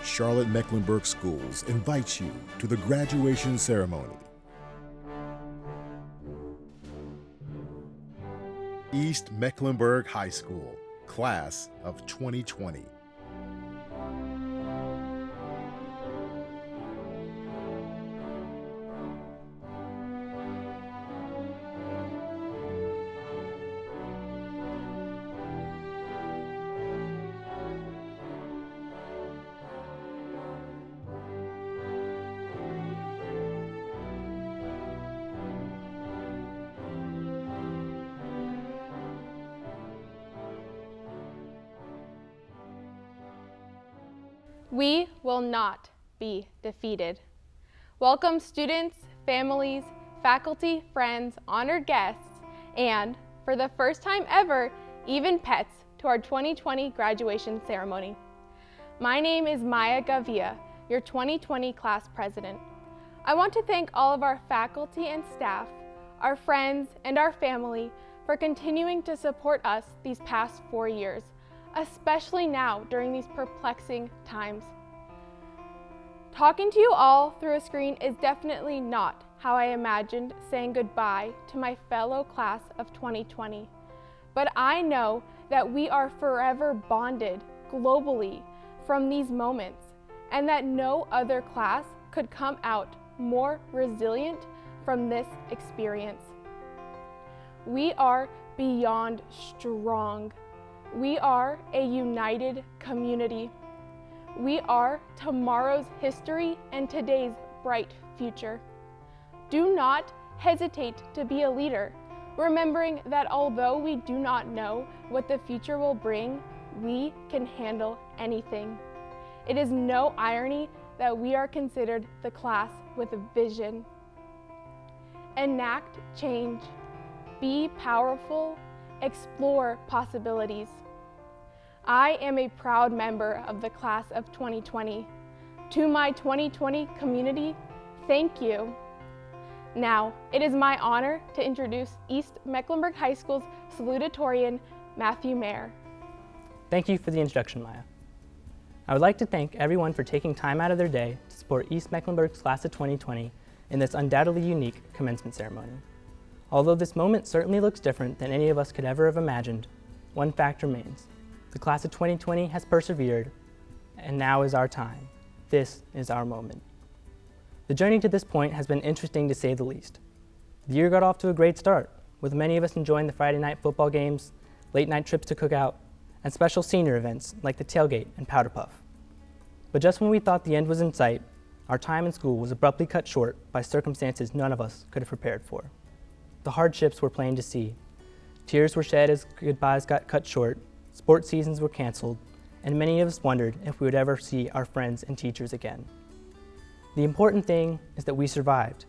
Charlotte-Mecklenburg Schools invites you to the graduation ceremony. East Mecklenburg High School, Class of 2020. We will not be defeated. Welcome students, families, faculty, friends, honored guests, and, for the first time ever, even pets to our 2020 graduation ceremony. My name is Maya Gavia, your 2020 class president. I want to thank all of our faculty and staff, our friends, and our family for continuing to support us these past 4 years, especially now during these perplexing times. Talking to you all through a screen is definitely not how I imagined saying goodbye to my fellow class of 2020. But I know that we are forever bonded globally from these moments, and that no other class could come out more resilient from this experience. We are beyond strong. We are a united community. We are tomorrow's history and today's bright future. Do not hesitate to be a leader, remembering that although we do not know what the future will bring, we can handle anything. It is no irony that we are considered the class with a vision. Enact change. Be powerful. Explore possibilities. I am a proud member of the class of 2020. To my 2020 community, thank you. Now, it is my honor to introduce East Mecklenburg High School's Salutatorian, Matthew Mayer. Thank you for the introduction, Maya. I would like to thank everyone for taking time out of their day to support East Mecklenburg's class of 2020 in this undoubtedly unique commencement ceremony. Although this moment certainly looks different than any of us could ever have imagined, one fact remains. The class of 2020 has persevered, and now is our time. This is our moment. The journey to this point has been interesting to say the least. The year got off to a great start, with many of us enjoying the Friday night football games, late night trips to Cookout, and special senior events like the tailgate and powder puff. But just when we thought the end was in sight, our time in school was abruptly cut short by circumstances none of us could have prepared for. The hardships were plain to see. Tears were shed as goodbyes got cut short, sports seasons were canceled, and many of us wondered if we would ever see our friends and teachers again. The important thing is that we survived.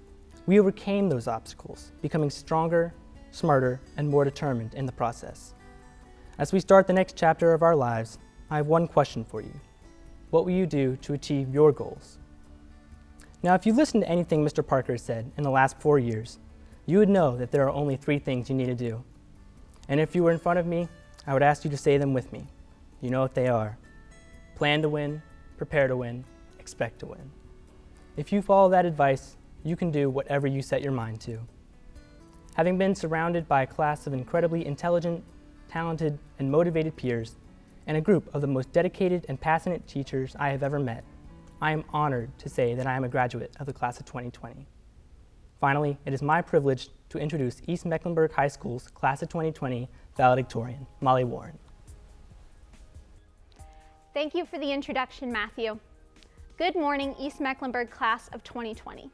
We overcame those obstacles, becoming stronger, smarter, and more determined in the process. As we start the next chapter of our lives, I have one question for you. What will you do to achieve your goals? Now, if you listened to anything Mr. Parker has said in the last 4 years, you would know that there are only 3 things you need to do. And if you were in front of me, I would ask you to say them with me. You know what they are. Plan to win, prepare to win, expect to win. If you follow that advice, you can do whatever you set your mind to. Having been surrounded by a class of incredibly intelligent, talented, and motivated peers, and a group of the most dedicated and passionate teachers I have ever met, I am honored to say that I am a graduate of the class of 2020. Finally, it is my privilege to introduce East Mecklenburg High School's class of 2020 Valedictorian, Molly Warren. Thank you for the introduction, Matthew. Good morning, East Mecklenburg class of 2020.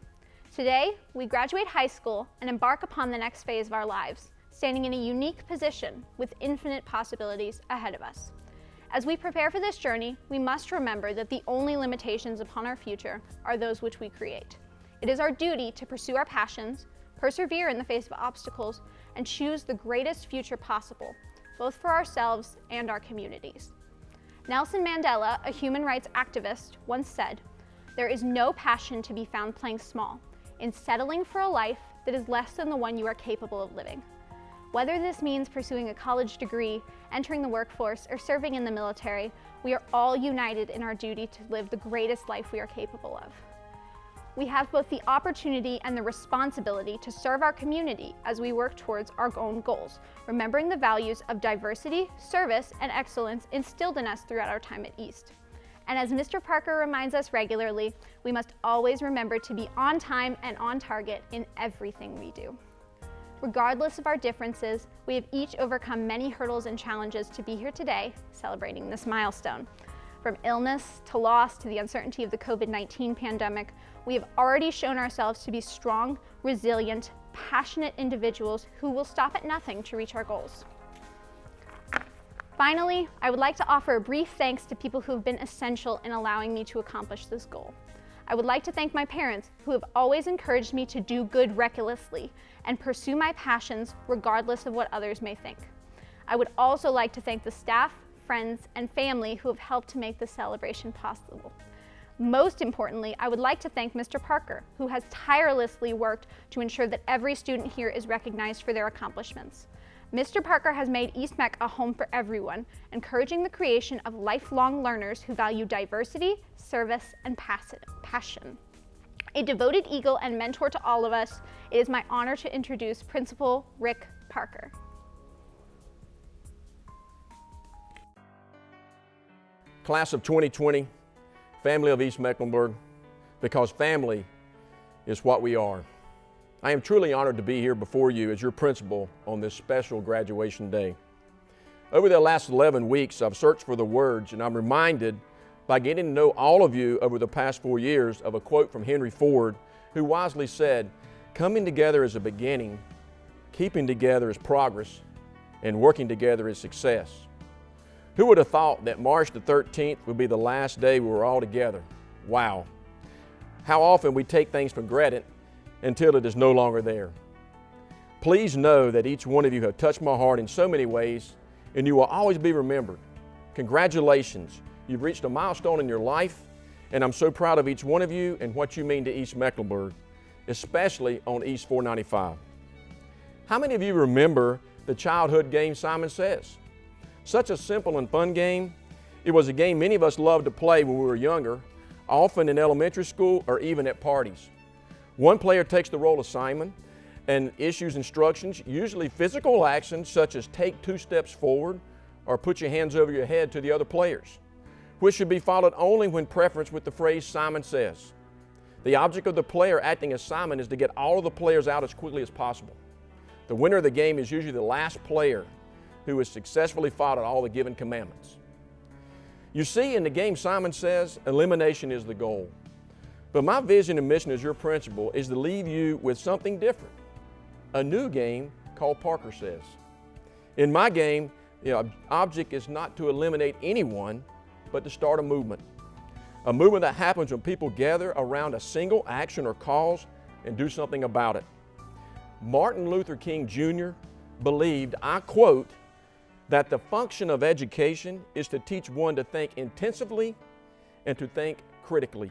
Today, we graduate high school and embark upon the next phase of our lives, standing in a unique position with infinite possibilities ahead of us. As we prepare for this journey, we must remember that the only limitations upon our future are those which we create. It is our duty to pursue our passions, persevere in the face of obstacles, and choose the greatest future possible, both for ourselves and our communities. Nelson Mandela, a human rights activist, once said, "There is no passion to be found playing small, in settling for a life that is less than the one you are capable of living." Whether this means pursuing a college degree, entering the workforce, or serving in the military, we are all united in our duty to live the greatest life we are capable of. We have both the opportunity and the responsibility to serve our community as we work towards our own goals, remembering the values of diversity, service, and excellence instilled in us throughout our time at East. And as Mr. Parker reminds us regularly, we must always remember to be on time and on target in everything we do. Regardless of our differences, we have each overcome many hurdles and challenges to be here today, celebrating this milestone. From illness to loss to the uncertainty of the COVID-19 pandemic, we have already shown ourselves to be strong, resilient, passionate individuals who will stop at nothing to reach our goals. Finally, I would like to offer a brief thanks to people who have been essential in allowing me to accomplish this goal. I would like to thank my parents, who have always encouraged me to do good recklessly and pursue my passions regardless of what others may think. I would also like to thank the staff, friends, and family who have helped to make this celebration possible. Most importantly, I would like to thank Mr. Parker, who has tirelessly worked to ensure that every student here is recognized for their accomplishments. Mr. Parker has made East Meck a home for everyone, encouraging the creation of lifelong learners who value diversity, service, and passion. A devoted eagle and mentor to all of us, it is my honor to introduce Principal Rick Parker. Class of 2020, family of East Mecklenburg, because family is what we are. I am truly honored to be here before you as your principal on this special graduation day. Over the last 11 weeks, I've searched for the words, and I'm reminded by getting to know all of you over the past 4 years of a quote from Henry Ford, who wisely said, "Coming together is a beginning, keeping together is progress, and working together is success." Who would have thought that March the 13th would be the last day we were all together? Wow. How often we take things for granted until it is no longer there. Please know that each one of you have touched my heart in so many ways, and you will always be remembered. Congratulations. You've reached a milestone in your life, and I'm so proud of each one of you and what you mean to East Mecklenburg, especially on East 495. How many of you remember the childhood game Simon Says? Such a simple and fun game. It was a game many of us loved to play when we were younger, often in elementary school or even at parties. One player takes the role of Simon and issues instructions, usually physical actions such as take 2 steps forward or put your hands over your head to the other players, which should be followed only when preference with the phrase Simon Says. The object of the player acting as Simon is to get all of the players out as quickly as possible. The winner of the game is usually the last player who has successfully followed all the given commandments. You see, in the game Simon Says, elimination is the goal. But my vision and mission as your principal is to leave you with something different, a new game called Parker Says. In my game, the object is not to eliminate anyone, but to start a movement that happens when people gather around a single action or cause and do something about it. Martin Luther King Jr. believed, I quote, that the function of education is to teach one to think intensively and to think critically.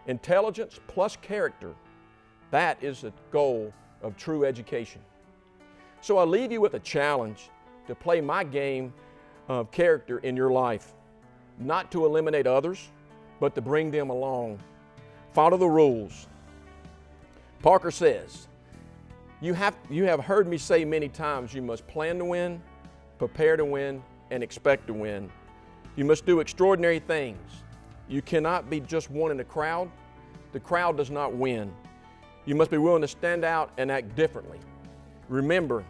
Intelligence plus character, that is the goal of true education. So I leave you with a challenge to play my game of character in your life, not to eliminate others, but to bring them along. Follow the rules. Parker says, you have heard me say many times, you must plan to win, prepare to win, and expect to win. You must do extraordinary things. You cannot be just one in the crowd. The crowd does not win. You must be willing to stand out and act differently. Remember,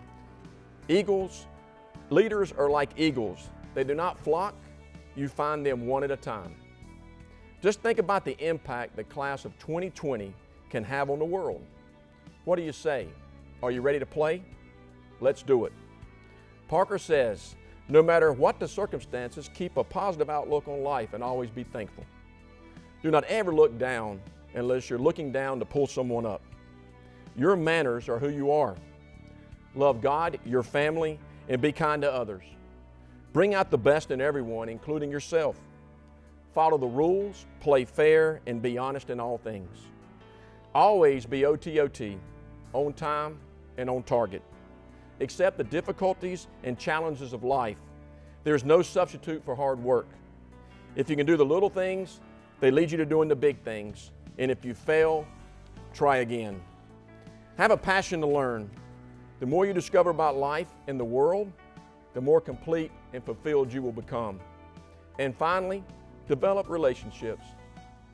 leaders are like eagles. They do not flock. You find them one at a time. Just think about the impact the class of 2020 can have on the world. What do you say? Are you ready to play? Let's do it. Parker says, no matter what the circumstances, keep a positive outlook on life and always be thankful. Do not ever look down unless you're looking down to pull someone up. Your manners are who you are. Love God, your family, and be kind to others. Bring out the best in everyone, including yourself. Follow the rules, play fair, and be honest in all things. Always be OTOT, on time and on target. accept the difficulties and challenges of life. There's no substitute for hard work. If you can do the little things, they lead you to doing the big things. And if you fail, try again. Have a passion to learn. The more you discover about life and the world, the more complete and fulfilled you will become. And finally, develop relationships.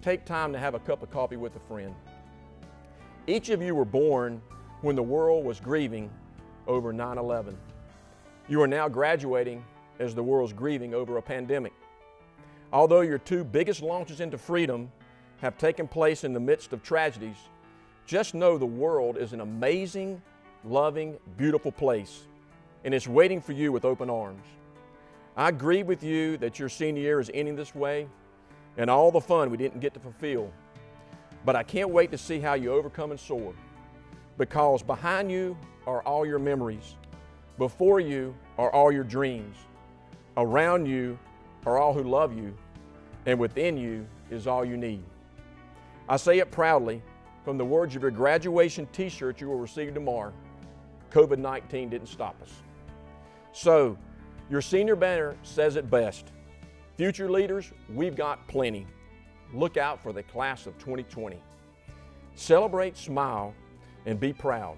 Take time to have a cup of coffee with a friend. Each of you were born when the world was grieving over 9/11. You are now graduating as the world's grieving over a pandemic. Although your two biggest launches into freedom have taken place in the midst of tragedies, just know the world is an amazing, loving, beautiful place, and it's waiting for you with open arms. I agree with you that your senior year is ending this way and all the fun we didn't get to fulfill. But I can't wait to see how you overcome and soar, because behind you are all your memories. Before you are all your dreams. Around you are all who love you, and within you is all you need. I say it proudly from the words of your graduation t-shirt you will receive tomorrow. COVID-19 didn't stop us. So, your senior banner says it best. Future leaders, we've got plenty. Look out for the class of 2020. Celebrate, smile, and be proud.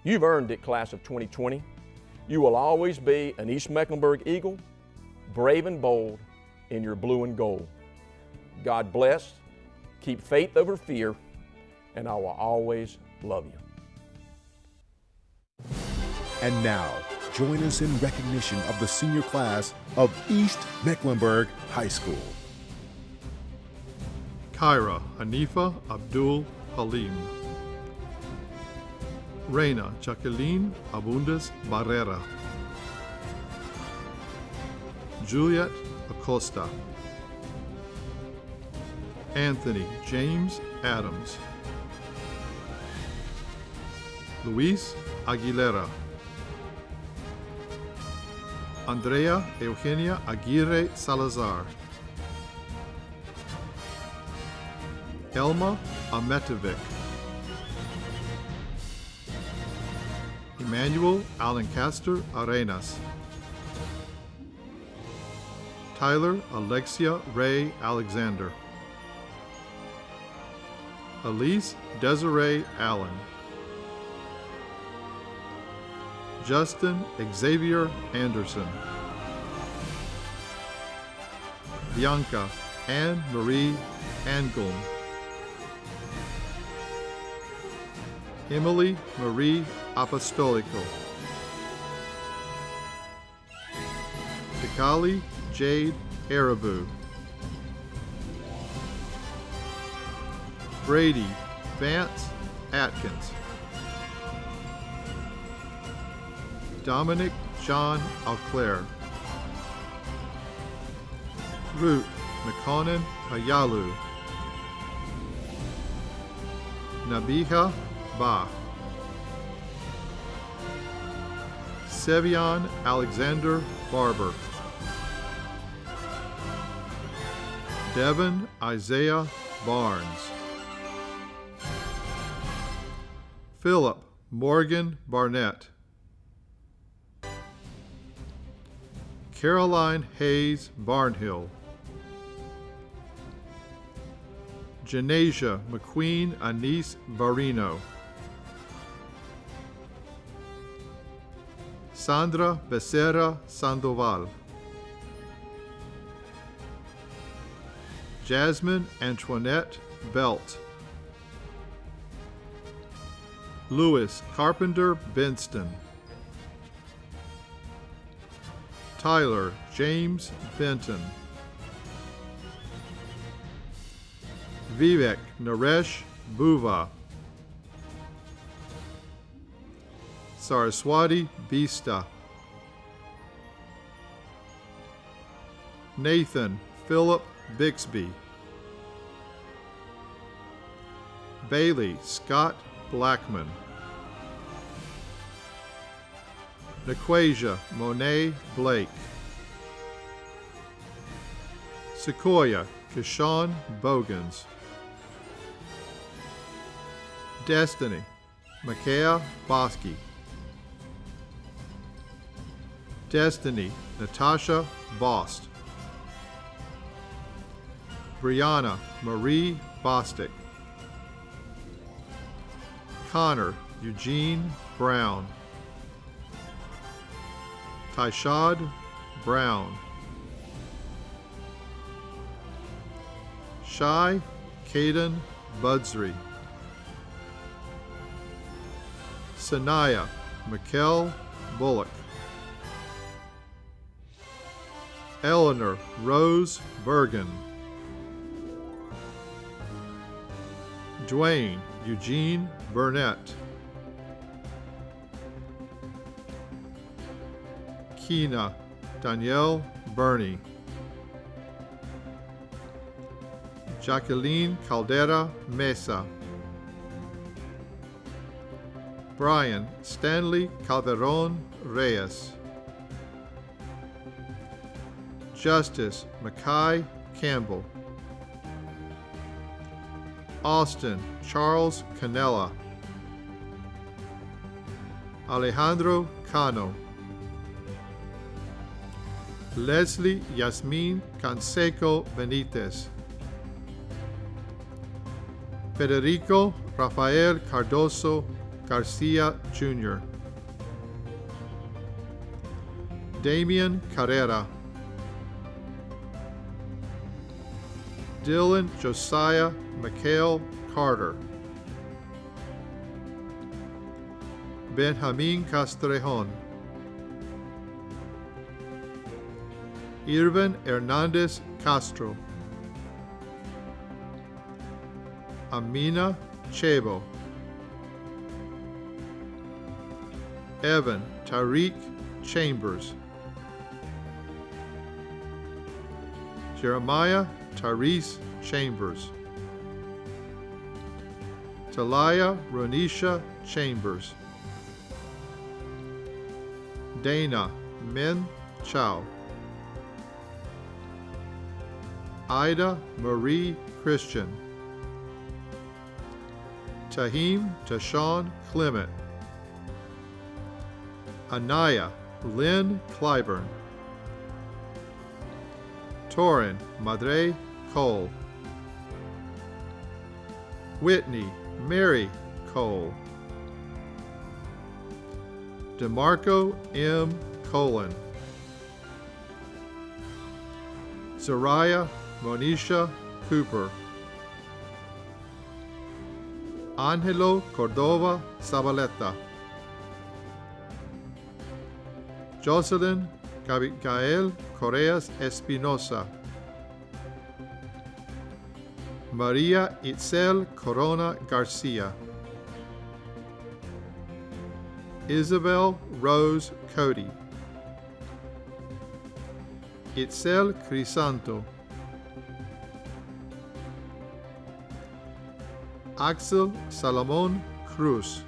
You've earned it, class of 2020. You will always be an East Mecklenburg Eagle, brave and bold in your blue and gold. God bless, keep faith over fear, and I will always love you. And now, join us in recognition of the senior class of East Mecklenburg High School. Kyra Hanifa Abdul Halim. Reina Jacqueline Abundes Barrera. Juliet Acosta. Anthony James Adams. Luis Aguilera. Andrea Eugenia Aguirre Salazar. Elma Ametovic. Emmanuel Alancaster Arenas. Tyler Alexia Ray Alexander. Elise Desiree Allen. Justin Xavier Anderson. Bianca Anne Marie Angulm. Emily Marie Apostolico. Tikali Jade Arabu. Brady Vance Atkins. Dominic John Auclair. Ruth McConan Ayalu. Nabiha Ba. Sevion Alexander Barber. Devin Isaiah Barnes. Philip Morgan Barnett. Caroline Hayes Barnhill. Janasia McQueen Anise Barino. Sandra Becerra Sandoval. Jasmine Antoinette Belt. Louis Carpenter Benston. Tyler James Benton. Vivek Naresh Buva. Saraswati Bista. Nathan Philip Bixby. Bailey Scott Blackman. Naquasia Monet Blake. Sequoia Kishawn Bogans. Destiny Micaiah Bosky. Destiny Natasha Bost. Brianna Marie Bostic. Connor Eugene Brown. Tyshad Brown. Shai Caden Budsry. Sanaya Mikkel Bullock. Eleanor Rose Bergen. Dwayne Eugene Burnett. Keena Danielle Burney. Jacqueline Caldera Mesa. Brian Stanley Calderon Reyes. Justice Mackay Campbell. Austin Charles Canella. Alejandro Cano. Leslie Yasmin Canseco Benitez. Federico Rafael Cardoso Garcia Jr. Damian Carrera. Dylan Josiah Mikhail Carter. Benjamin Castrejon. Irvin Hernandez Castro. Amina Chebo. Evan Tariq Chambers. Jeremiah Tyrese Chambers. Talia Ronisha Chambers. Dana Min Chow. Ida Marie Christian. Tahim Tashawn Clement. Anaya Lynn Clyburn. Torin Madre Cole. Whitney Mary Cole. DeMarco M. Colon. Zariah Monisha Cooper. Angelo Cordova Zabaleta. Jocelyn Gael Correas Espinosa. Maria Itzel Corona Garcia. Isabel Rose Cody. Itzel Crisanto. Axel Salomon Cruz.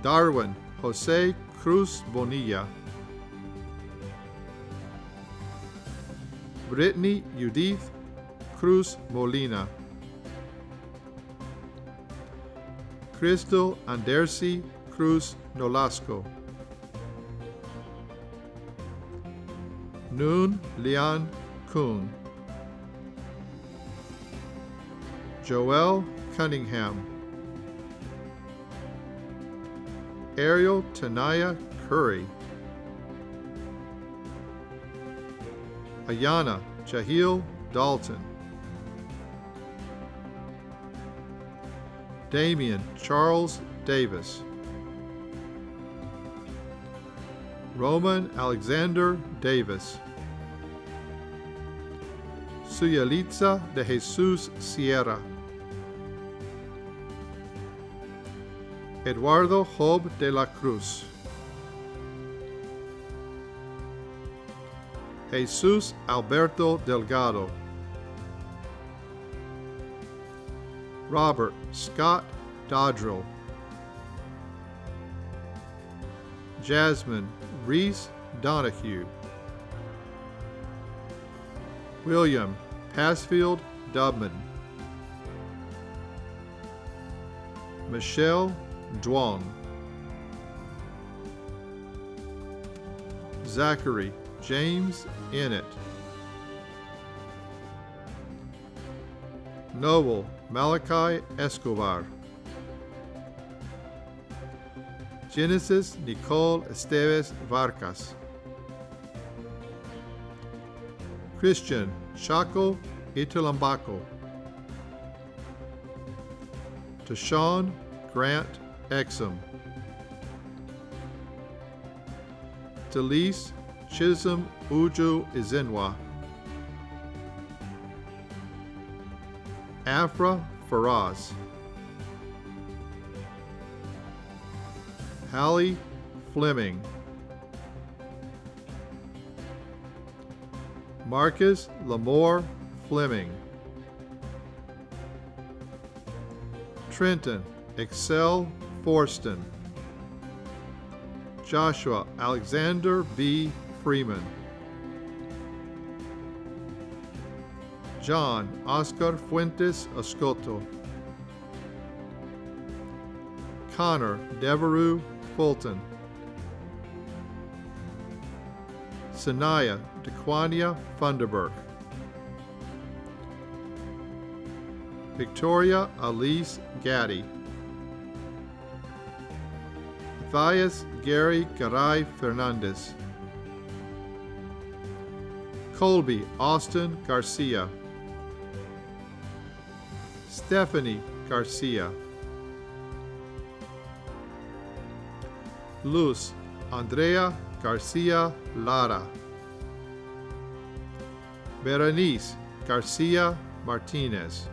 Darwin Jose Cruz Bonilla. Brittany Judith Cruz Molina. Crystal Andercy Cruz Nolasco. Noon Lian Kuhn. Joel Cunningham. Ariel Tanaya Curry. Ayana Jahil Dalton. Damian Charles Davis. Roman Alexander Davis. Suyalitza de Jesus Sierra. Eduardo Job de la Cruz. Jesus Alberto Delgado. Robert Scott Dodrill. Jasmine Reese Donahue. William Passfield Dubman. Michelle Duong. Zachary James Innett. Noble Malachi Escobar. Genesis Nicole Esteves Vargas. Christian Chaco Italambaco. Tashawn Grant Exum. Delise Chisholm Uju Izinwa. Afra Faraz. Hallie Fleming. Marcus Lamore Fleming. Trenton Excel Forston. Joshua Alexander B. Freeman. John Oscar Fuentes Escoto. Connor Devereux Fulton. Sanaya DeQuania Funderburk. Victoria Elise Gaddy. Matthias Gary Garay Fernandez. Colby Austin Garcia. Stephanie Garcia. Luz Andrea Garcia Lara. Berenice Garcia Martinez.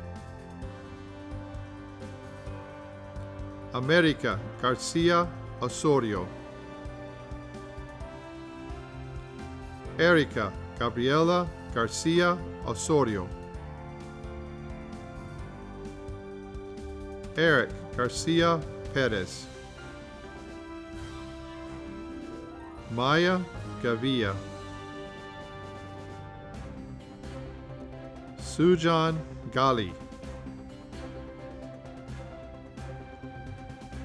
America Garcia Osorio. Erica Gabriela Garcia Osorio. Eric Garcia Perez. Maya Gavia. Sujan Gali.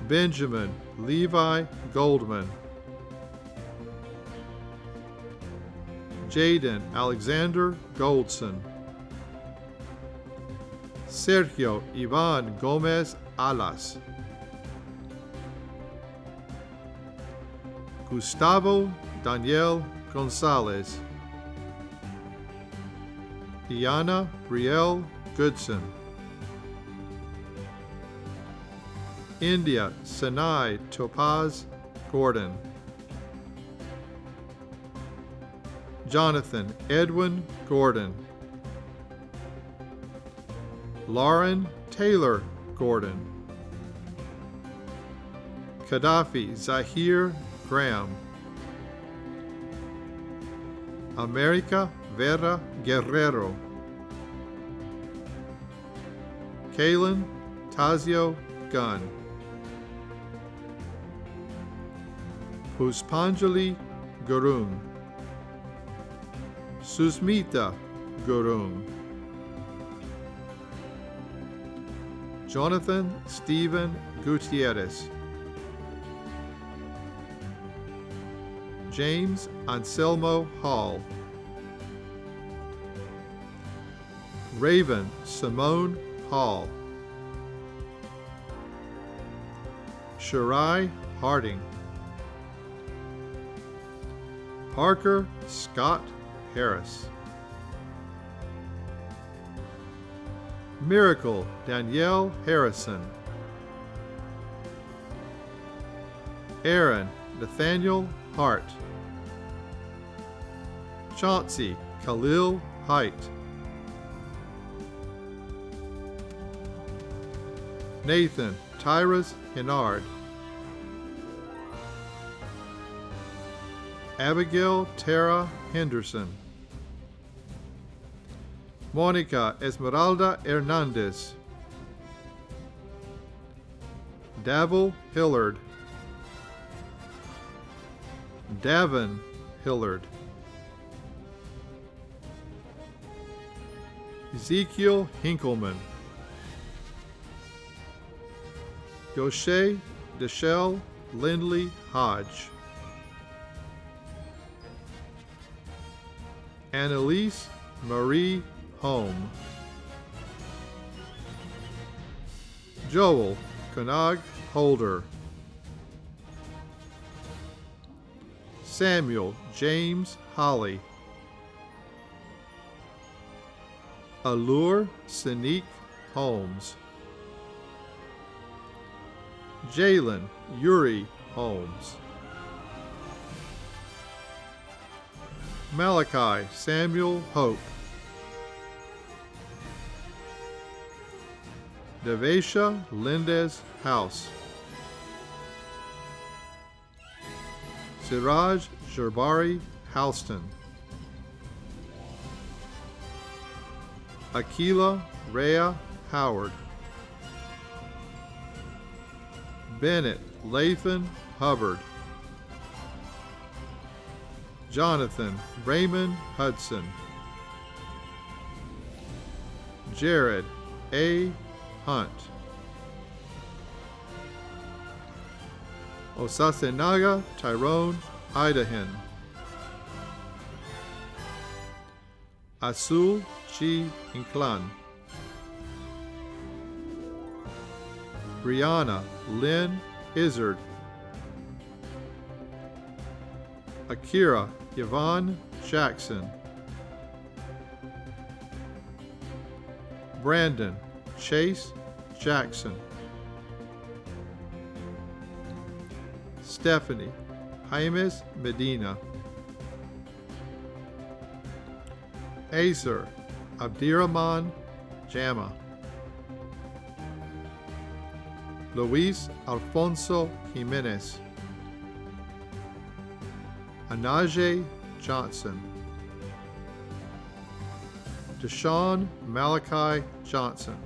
Benjamin Levi Goldman. Jaden Alexander Goldson. Sergio Ivan Gomez Alas. Gustavo Daniel Gonzalez. Iana Brielle Goodson. India Sanai Topaz Gordon. Jonathan Edwin Gordon. Lauren Taylor Gordon. Gaddafi Zahir Graham. America Vera Guerrero. Kaylin Tazio Gunn. Puspanjali Gurung. Susmita Gurung. Jonathan Stephen Gutierrez. James Anselmo Hall. Raven Simone Hall. Shirai Harding. Parker Scott Harris. Miracle Danielle Harrison. Aaron Nathaniel Hart. Chauncey Khalil Height. Nathan Tyrus Hennard. Abigail Tara Henderson. Monica Esmeralda Hernandez. Davil Hillard. Davin Hillard. Ezekiel Hinkleman. Yoshe Deshelle Lindley Hodge. Annalise Marie Home. Joel Kanag Holder. Samuel James Holly. Allure Sanique Holmes. Jalen Yuri Holmes. Malachi Samuel Hope. Devesha Lindez House. Siraj Jarbari Halston. Akila Rhea Howard. Bennett Lathan Hubbard. Jonathan Raymond Hudson. Jared A. Hunt. Osasenaga Tyrone Idahan. Asul Chi Inclan. Brianna Lynn Izzard. Akira Yvonne Jackson. Brandon Chase Jackson. Stephanie Jaimes Medina. Acer Abdirahman Jama. Luis Alfonso Jimenez. Anaje Johnson. Deshaun Malachi Johnson.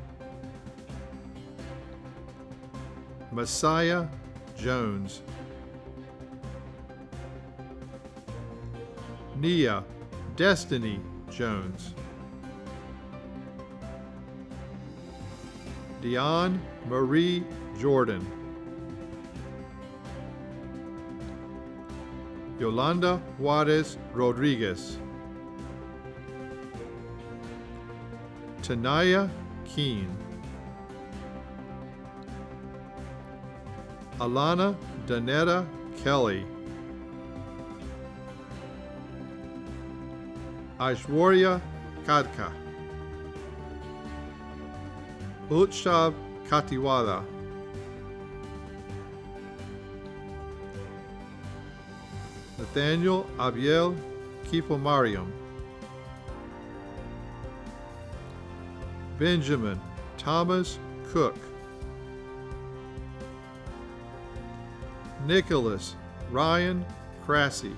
Messiah Jones. Nia Destiny Jones. Dion Marie Jordan. Yolanda Juarez Rodriguez. Tanaya Keene. Alana Danetta Kelly. Aishwarya Kadka. Utshav Katiwala. Nathaniel Abiel Kifomariam. Benjamin Thomas Cook. Nicholas Ryan Crassy.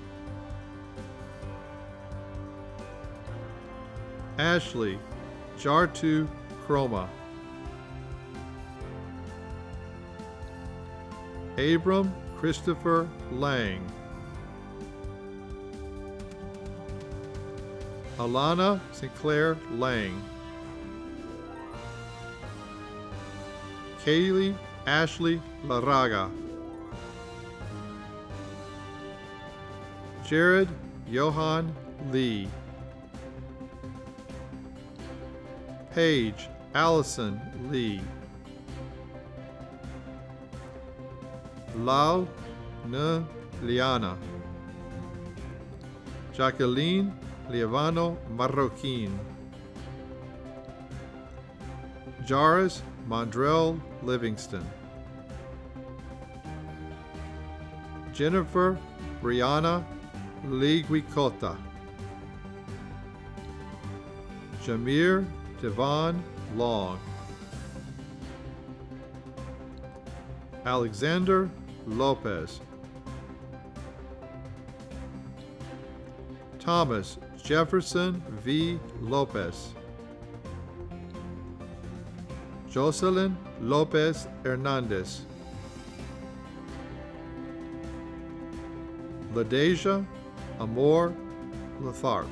Ashley Jartu Chroma. Abram Christopher Lang. Alana Sinclair Lang. Kaylee Ashley Laraga. Jared Johan Lee. Paige Allison Lee. Lal N. Liana. Jacqueline Liavano Marroquin. Jairus Mondrell Livingston. Jennifer Brianna Liguicota. Jamir Devon Long. Alexander Lopez. Thomas Jefferson V. Lopez. Jocelyn Lopez Hernandez. LaDeja Amor Latharp.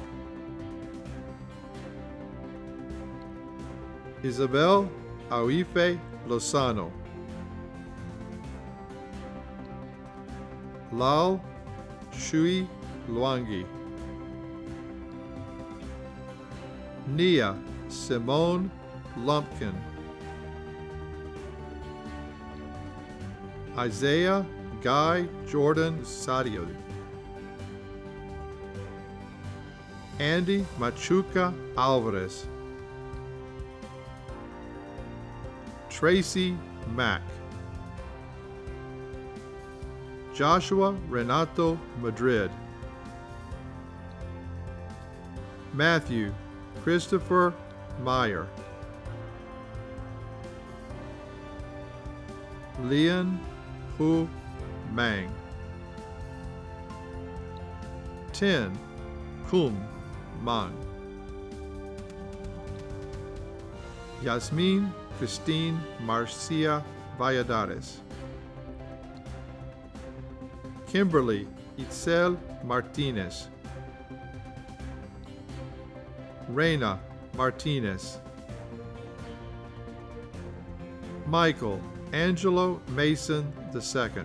Isabel Auife Lozano. Lal Shui Luangi. Nia Simone Lumpkin, Isaiah Guy Jordan Sadio, Andy Machuca Alvarez, Tracy Mack, Joshua Renato Madrid, Matthew Christopher Meyer, Lian Hu Mang, 10 Kum Man, Yasmin Christine Marcia Valladares, Kimberly Itzel Martinez, Reina Martinez, Michael Angelo Mason II,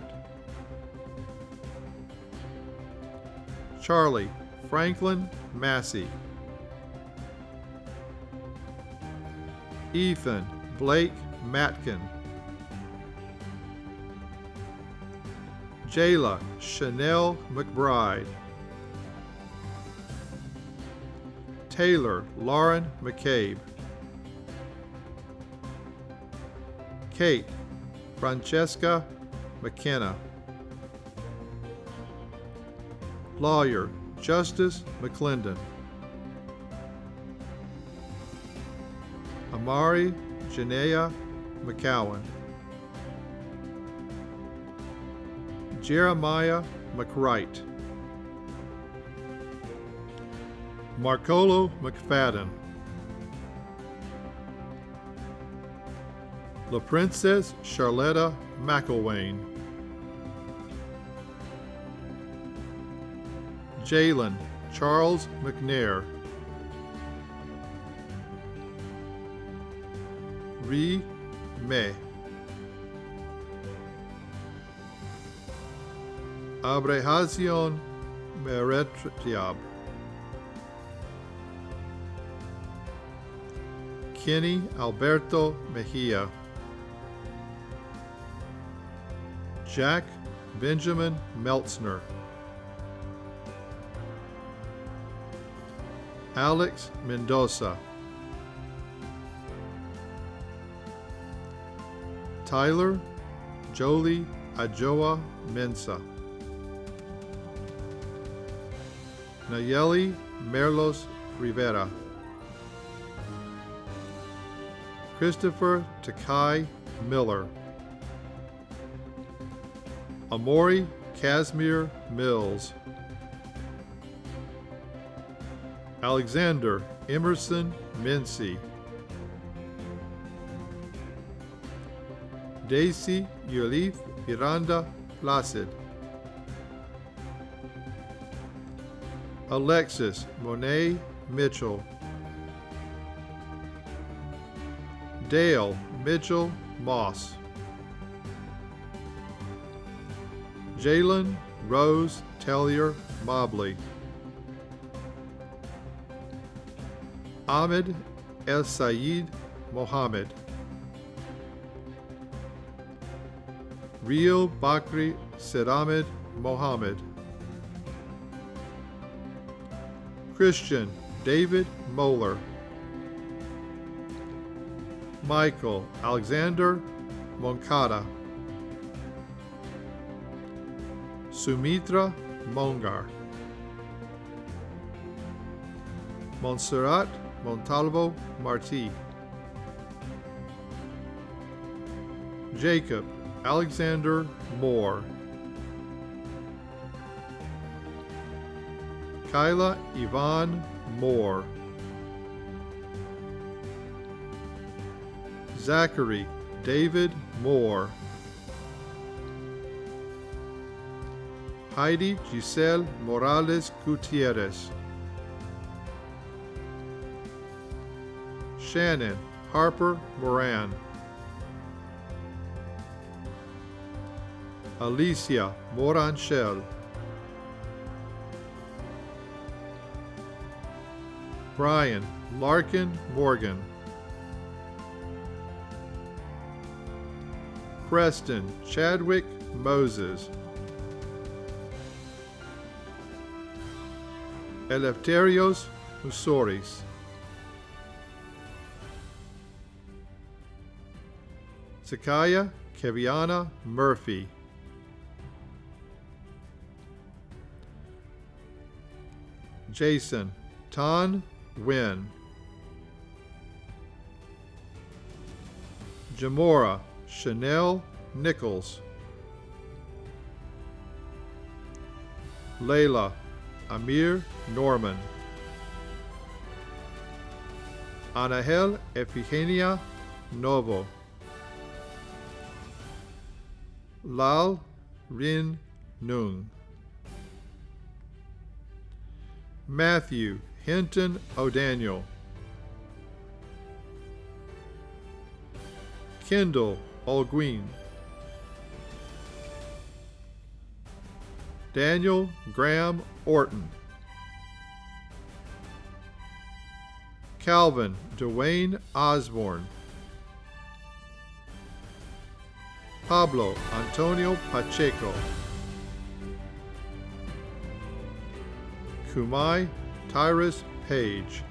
Charlie Franklin Massey, Ethan Blake Matkin, Jayla Chanel McBride, Taylor Lauren McCabe, Kate Francesca McKenna, Lawyer Justice McClendon, Amari Janaea McCowan, Jeremiah McWright, Marcolo McFadden, La Princess Charlotta McElwain, Jalen Charles McNair, Ree May, Abrehazion Meretriab, Kenny Alberto Mejia, Jack Benjamin Meltzner, Alex Mendoza, Tyler Jolie Ajoa Mensa, Nayeli Merlos Rivera, Christopher Takai Miller, Amori Casimir Mills, Alexander Emerson Mincy, Daisy Yulith Miranda Placid, Alexis Monet Mitchell, Dale Mitchell Moss, Jalen Rose Tellier Mobley, Ahmed El Sayed Mohammed, Rio Bakri Seramed Mohammed, Christian David Moeller, Michael Alexander Moncada, Sumitra Mongar, Montserrat Montalvo Marti, Jacob Alexander Moore, Kyla Yvonne Moore, Zachary David Moore, Heidi Giselle Morales Gutierrez, Shannon Harper Moran, Alicia Moranchel, Brian Larkin Morgan, Preston Chadwick Moses, Eleftherios Musoris, Sakaya Keviana Murphy, Jason Tan Wynn, Jamora Chanel Nichols, Layla Amir Norman, Anahel Efigenia Novo, Lal Rin Nung, Matthew Hinton O'Daniel, Kendall Alguin, Daniel Graham Orton, Calvin Dwayne Osborne, Pablo Antonio Pacheco, Kumai Tyrus Page,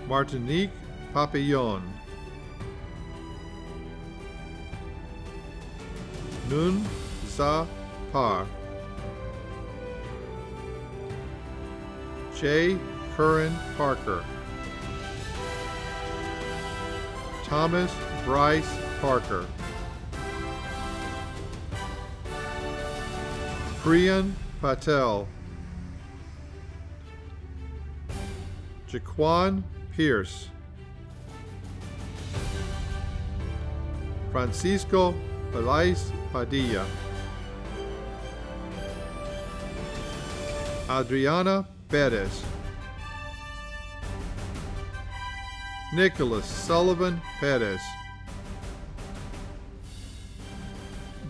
Martinique Papillon, Nun Za Par, J. Curran Parker, Thomas Bryce Parker, Priyan Patel, Jaquan Pierce, Francisco Belais Padilla, Adriana Perez, Nicholas Sullivan Perez,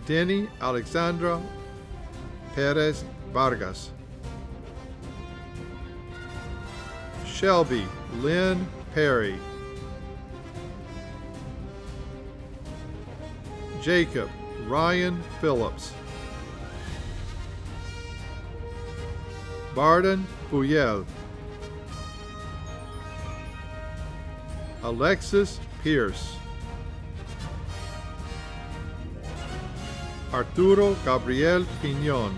Denny Alexandra Perez Vargas, Shelby Lynn Perry, Jacob Ryan Phillips, Barden Fuyel, Alexis Pierce, Arturo Gabriel Piñon,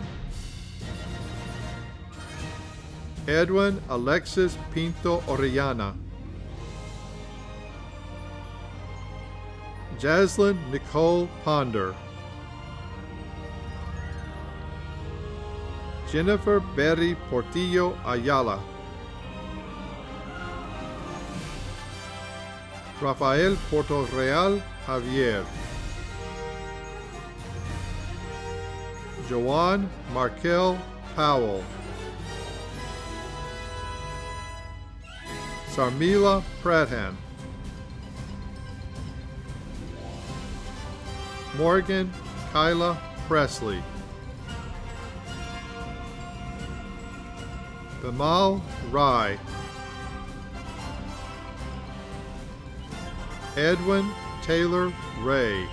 Edwin Alexis Pinto Orellana, Jaslyn Nicole Ponder, Jennifer Berry Portillo Ayala, Rafael Portorreal Javier, Joan Markel Powell, Sarmila Pradhan, Morgan Kyla Presley, Bimal Rai, Edwin Taylor Ray,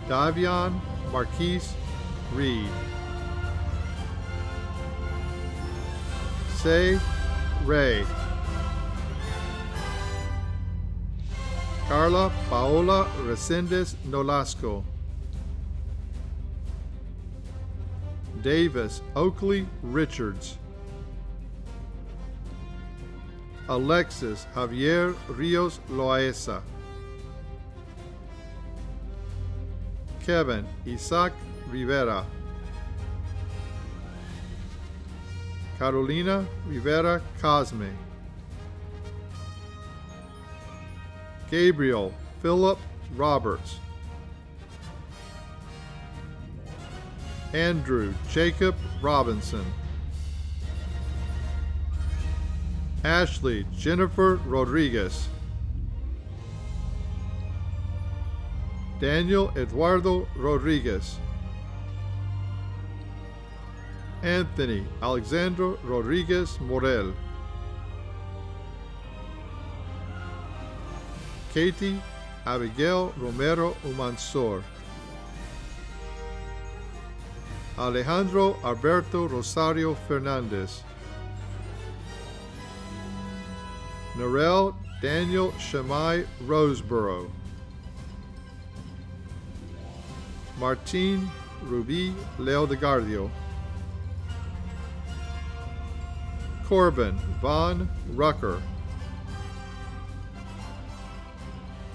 Davion Marquise Reed, Say Ray, Carla Paola Resendez Nolasco, Davis Oakley Richards, Alexis Javier Rios Loaesa, Kevin Isaac Rivera, Carolina Rivera Cosme, Gabriel Philip Roberts, Andrew Jacob Robinson, Ashley Jennifer Rodriguez, Daniel Eduardo Rodriguez, Anthony Alexandro Rodriguez Morel. Katie Abigail Romero Umansor. Alejandro Alberto Rosario Fernandez. Narelle Daniel Shemai Roseborough. Martine Ruby Leodegardio. Corbin Von Rucker.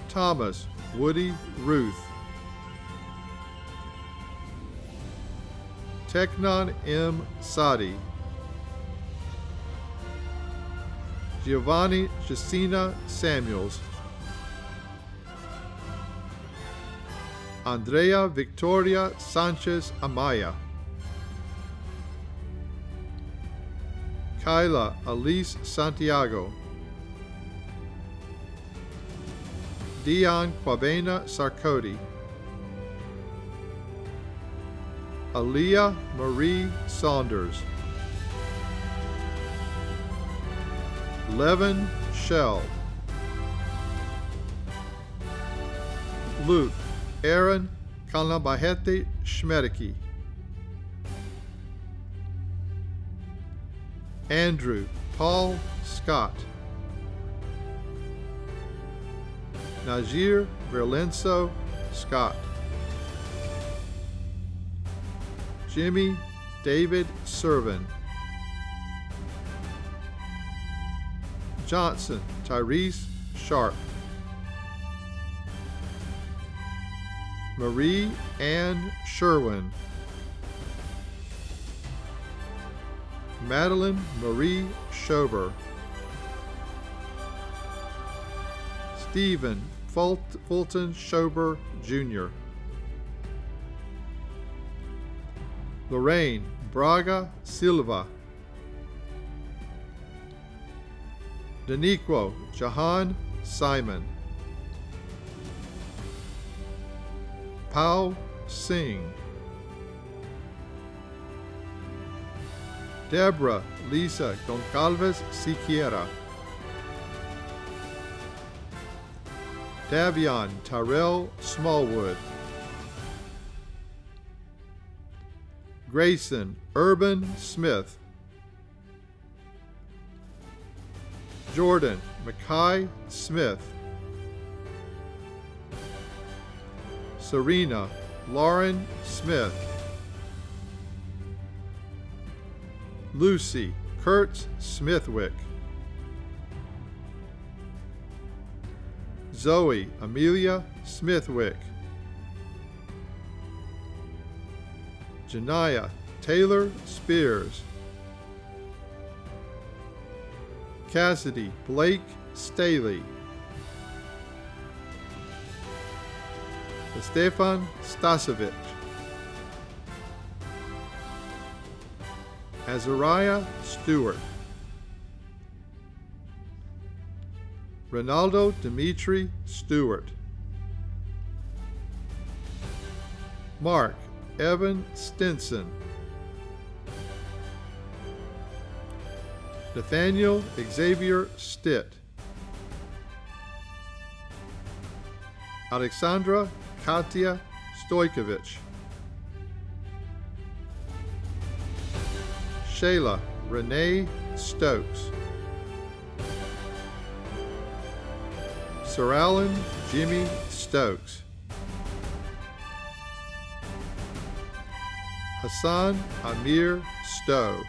Thomas Woody Ruth. Teknon M. Sadi. Giovanni Jacina Samuels. Andrea Victoria Sanchez Amaya. Kyla Elise Santiago. Dion Quabena Sarkoti. Aaliyah Marie Saunders. Levin Shell. Luke Aaron Kalambahete Schmedeke. Andrew Paul Scott. Najir Verlenso Scott. Jimmy David Servin. Johnson Tyrese Sharp. Marie Ann Sherwin. Madeline Marie Schober. Stephen Fulton Schober Jr. Lorraine Braga Silva. Daniquo Jahan Simon. Pao Singh. Deborah Lisa Goncalves Siquiera. Davion Tyrell Smallwood. Grayson Urban Smith. Jordan Mackay Smith. Serena Lauren Smith. Lucy Kurtz Smithwick. Zoe Amelia Smithwick. Janiyah Taylor Spears. Cassidy Blake Staley. Stefan Stasevich. Azariah Stewart. Ronaldo Dimitri Stewart. Mark Evan Stinson. Nathaniel Xavier Stitt. Alexandra Katya Stojkovic. Shayla Renee Stokes. Sir Alan Jimmy Stokes. Hassan Amir Stowe.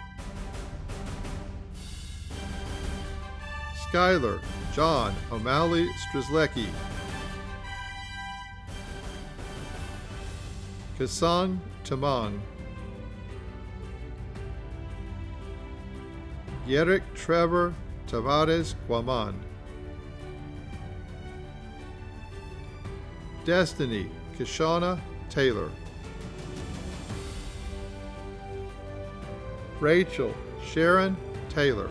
Skylar John O'Malley Strzelecki. Kasang Tamang. Yerrick Trevor Tavares Guaman. Destiny Kishana Taylor. Rachel Sharon Taylor.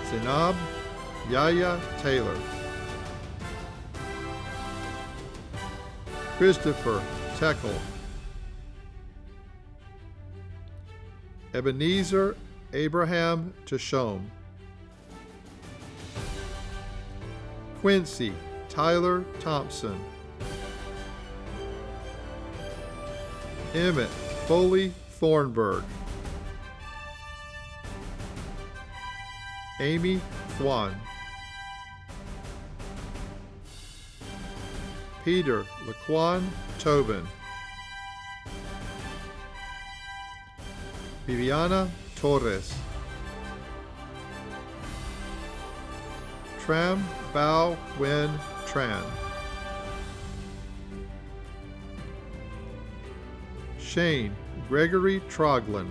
Zainab Yaya Taylor. Christopher Teckle. Ebenezer Abraham Tashome. Quincy Tyler Thompson. Emmett Foley Thornburg. Amy Thwan. Peter Laquan Tobin. Viviana Torres. Tram Bao Wen Tran. Shane Gregory Troglin.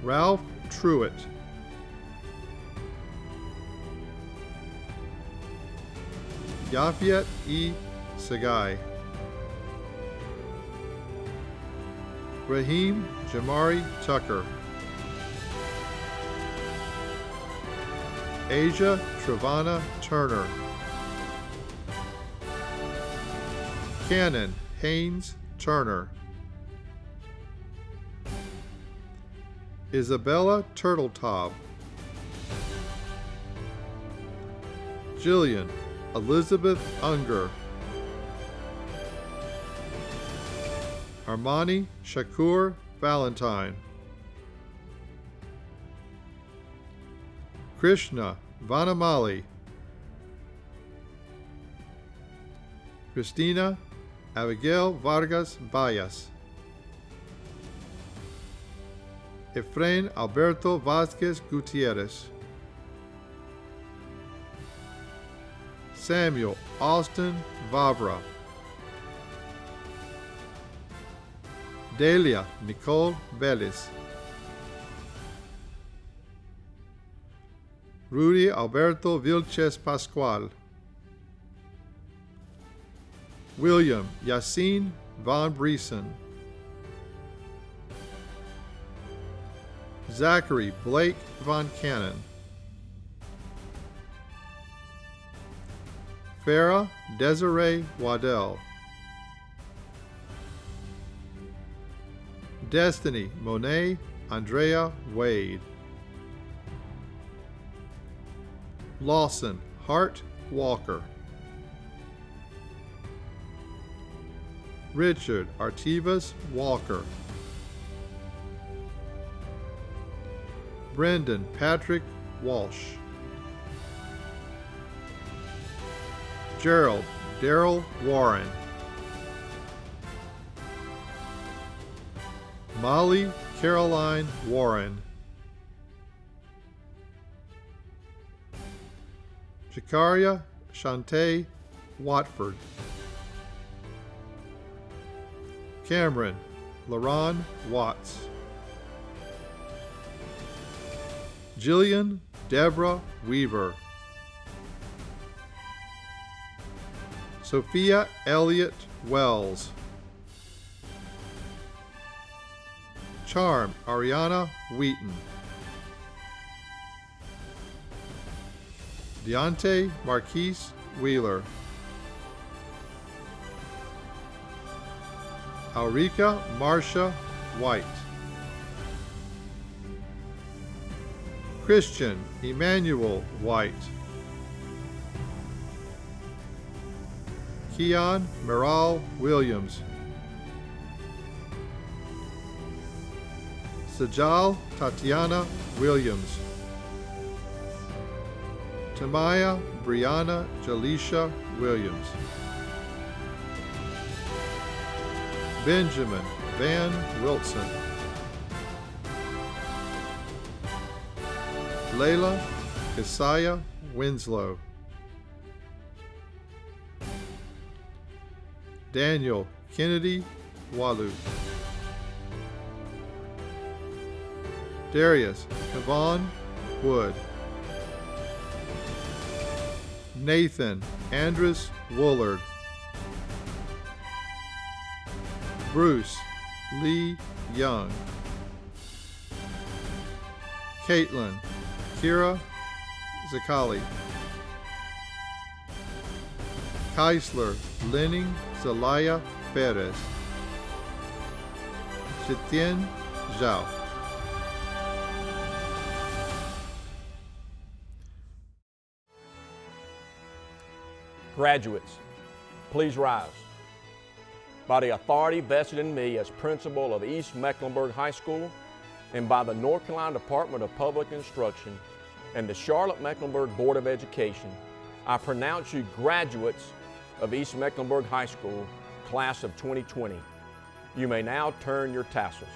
Ralph Truitt. Yafiet E. Sagai. Raheem Jamari Tucker. Asia Travana Turner. Cannon Haynes Turner. Isabella Turtletaub. Jillian Elizabeth Unger. Armani Shakur Valentine. Krishna Vanamali. Christina Abigail Vargas Bayas. Efrain Alberto Vázquez Gutierrez. Samuel Austin Vavra. Delia Nicole Vélez. Rudy Alberto Vilches Pascual. William Yassine Von Briesen. Zachary Blake Von Cannon. Farah Desiree Waddell. Destiny Monet Andrea Wade. Lawson Hart Walker. Richard Artivas Walker. Brendan Patrick Walsh. Gerald Darrell Warren. Molly Caroline Warren. Jakaria Shantae Watford. Cameron LaRon Watts. Jillian Deborah Weaver. Sophia Elliott Wells. Charm Ariana Wheaton. Deontay Marquise Wheeler. Aurica Marcia White. Christian Emmanuel White. Keon Meral Williams. Sajal Tatiana Williams. Tamaya Brianna Jalisha Williams. Benjamin Van Wilson. Layla Isaiah Winslow. Daniel Kennedy Walu. Darius Kevon Wood. Nathan Andrus Woolard. Bruce Lee Young. Caitlin Kira Zakali. Keisler Lenning Zelaya Perez. Zitian Zhao. Graduates, please rise. By the authority vested in me as principal of East Mecklenburg High School and by the North Carolina Department of Public Instruction and the Charlotte-Mecklenburg Board of Education, I pronounce you graduates of East Mecklenburg High School, class of 2020. You may now turn your tassels.